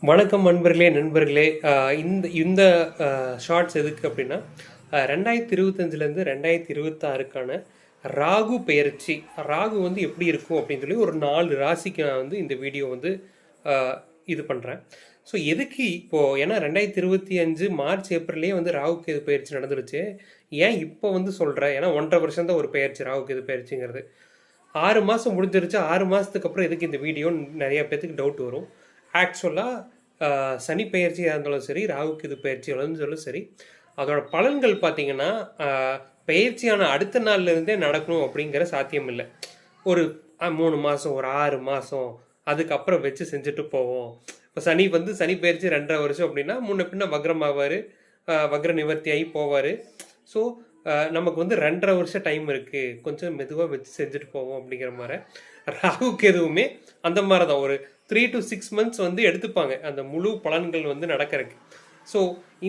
வணக்கம் நண்பர்களே. இந்த இந்த ஷார்ட்ஸ் எதுக்கு அப்படின்னா 2025லேருந்து 2026க்கான ராகு பெயர்ச்சி. ராகு வந்து எப்படி இருக்கும் அப்படின்னு சொல்லி ஒரு 4 ராசிக்கு நான் வந்து இந்த வீடியோ வந்து இது பண்ணுறேன். ஸோ எதுக்கு இப்போது, ஏன்னா 2025 மார்ச் ஏப்ரல்லே வந்து ராகு கேது பயிற்சி நடந்துருச்சு. ஏன் இப்போ வந்து சொல்கிறேன், ஏன்னா 1.5 வருஷம் தான் ஒரு பயிற்சி, ராகு கேது பயிற்சிங்கிறது. 6 மாதம் முடிஞ்சிருச்சு. 6 மாதத்துக்கு அப்புறம் எதுக்கு இந்த வீடியோ நிறைய பேத்துக்கு டவுட் வரும். ஆக்சுவலாக சனி பயிற்சியாக இருந்தாலும் சரி, ராகு கேது பயிற்சியாக இருந்தாலும் சரி, அதோட பலன்கள் பார்த்தீங்கன்னா பயிற்சியான அடுத்த நாள்லேருந்தே நடக்கணும் அப்படிங்கிற சாத்தியம் இல்லை. ஒரு 3 மாதம், ஒரு 6 மாதம் அதுக்கப்புறம் வச்சு செஞ்சுட்டு போவோம். இப்போ சனி பயிற்சி 2.5 வருஷம் அப்படின்னா முன்ன பின்ன வக்ரமாவார், வக்ர நிவர்த்தி ஆகி போவார். ஸோ நமக்கு வந்து 2.5 வருஷம் டைம் இருக்குது, கொஞ்சம் மெதுவாக வச்சு செஞ்சுட்டு போவோம் அப்படிங்கிற மாதிரி. ராகுக்கு எதுவுமே அந்த மாதிரி தான், ஒரு 3 to 6 months வந்து எடுத்துப்பாங்க அந்த முழு பலன்கள் வந்து நடக்கிறதுக்கு. ஸோ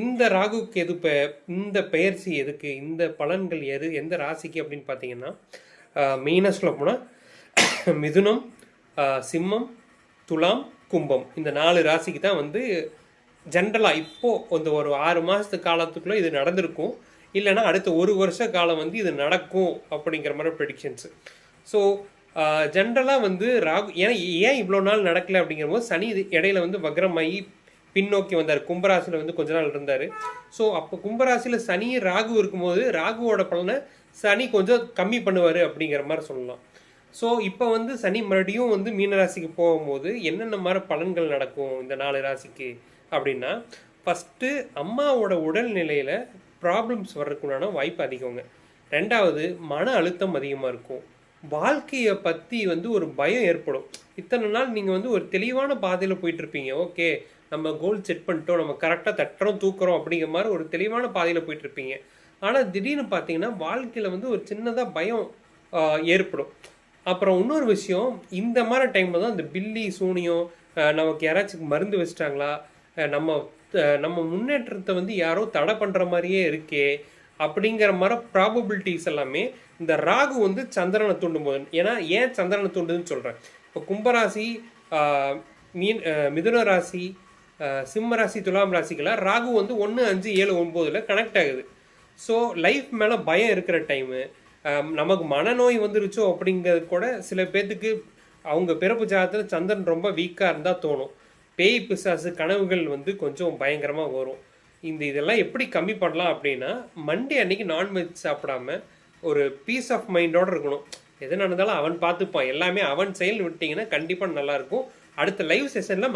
இந்த ராகுக்கு இந்த பெயர்ச்சி எதுக்கு, இந்த பலன்கள் எந்த ராசிக்கு அப்படின்னு பார்த்தீங்கன்னா, மெயினாக சொல்ல போனால் மிதுனம், சிம்மம், துலாம், கும்பம், இந்த 4 ராசிக்கு தான் வந்து ஜென்ரலாக இப்போது இந்த ஒரு 6 மாதத்து காலத்துக்குள்ளே இது நடந்திருக்கும். இல்லைனா அடுத்த 1 வருஷ காலம் வந்து இது நடக்கும் அப்படிங்கிற மாதிரி ப்ரெடிக்ஷன்ஸு. ஸோ ஜென்ரலாக வந்து ராகு ஏன் இவ்வளோ நாள் நடக்கலை அப்படிங்கிற போது, சனி இடையில வந்து வக்ரமாகி பின்னோக்கி வந்தார். கும்பராசியில் வந்து கொஞ்ச நாள் இருந்தார். ஸோ அப்போ கும்பராசியில் சனி ராகு இருக்கும்போது ராகுவோட பலனை சனி கொஞ்சம் கம்மி பண்ணுவார் அப்படிங்கிற மாதிரி சொல்லலாம். ஸோ இப்போ வந்து சனி மறுபடியும் வந்து மீனராசிக்கு போகும்போது என்னென்ன மாதிரி பலன்கள் நடக்கும் இந்த 4 ராசிக்கு அப்படின்னா, ஃபஸ்ட்டு அம்மாவோட உடல்நிலையில் ப்ராப்ளம்ஸ் வர்றதுக்குண்டான வாய்ப்பு அதிகங்க. 2வது மன அழுத்தம் அதிகமாக இருக்கும். வாழ்க்கையை பற்றி வந்து ஒரு பயம் ஏற்படும். இத்தனை நாள் நீங்கள் வந்து ஒரு தெளிவான பாதையில் போயிட்டுருப்பீங்க. ஓகே, நம்ம கோல் செட் பண்ணிட்டோம், நம்ம கரெக்டாக தட்டுறோம் தூக்குறோம் அப்படிங்கிற மாதிரி ஒரு தெளிவான பாதையில் போயிட்டுருப்பீங்க. ஆனால் திடீர்னு பார்த்தீங்கன்னா வாழ்க்கையில் வந்து ஒரு சின்னதாக பயம் ஏற்படும். அப்புறம் இன்னொரு விஷயம், இந்த மாதிரி டைமில் தான் இந்த பில்லி சூனியம், நமக்கு யாராச்சும் மருந்து வச்சிட்டாங்களா, நம்ம முன்னேற்றத்தை வந்து யாரோ தடை பண்ணுற மாதிரியே இருக்கே அப்படிங்கிற மாதிரி ப்ராபபிலிட்டிஸ் எல்லாமே இந்த ராகு வந்து சந்திரனை தூண்டும் போது. ஏன் சந்திரனை தூண்டுதுன்னு சொல்கிறேன். இப்போ கும்பராசி, மிதுன ராசி, சிம்ம ராசி, துலாம் ராசிக்கெல்லாம் ராகு வந்து 1, 5, 7, 9 கனெக்ட் ஆகுது. ஸோ லைஃப் மேலே பயம் இருக்கிற டைமு, நமக்கு மனநோய் வந்துருச்சோ அப்படிங்கிறது கூட சில பேர்த்துக்கு அவங்க பிறப்பு ஜாதகத்தில் சந்திரன் ரொம்ப வீக்காக இருந்தால் தோணும். பேய் பிசாசு கனவுகள் வந்து கொஞ்சம் பயங்கரமாக வரும். இதெல்லாம் எப்படி கம்மி பண்ணலாம் அப்படின்னா, மண்டே அன்னைக்கு நான்வெஜ் சாப்பிடாம ஒரு பீஸ் ஆஃப் மைண்டோடு இருக்கணும். எது நடந்தாலும் அவன் பார்த்துப்பான், எல்லாமே அவன் செயல் விட்டிங்கன்னா கண்டிப்பாக நல்லாயிருக்கும். அடுத்த லைவ் செஷனில்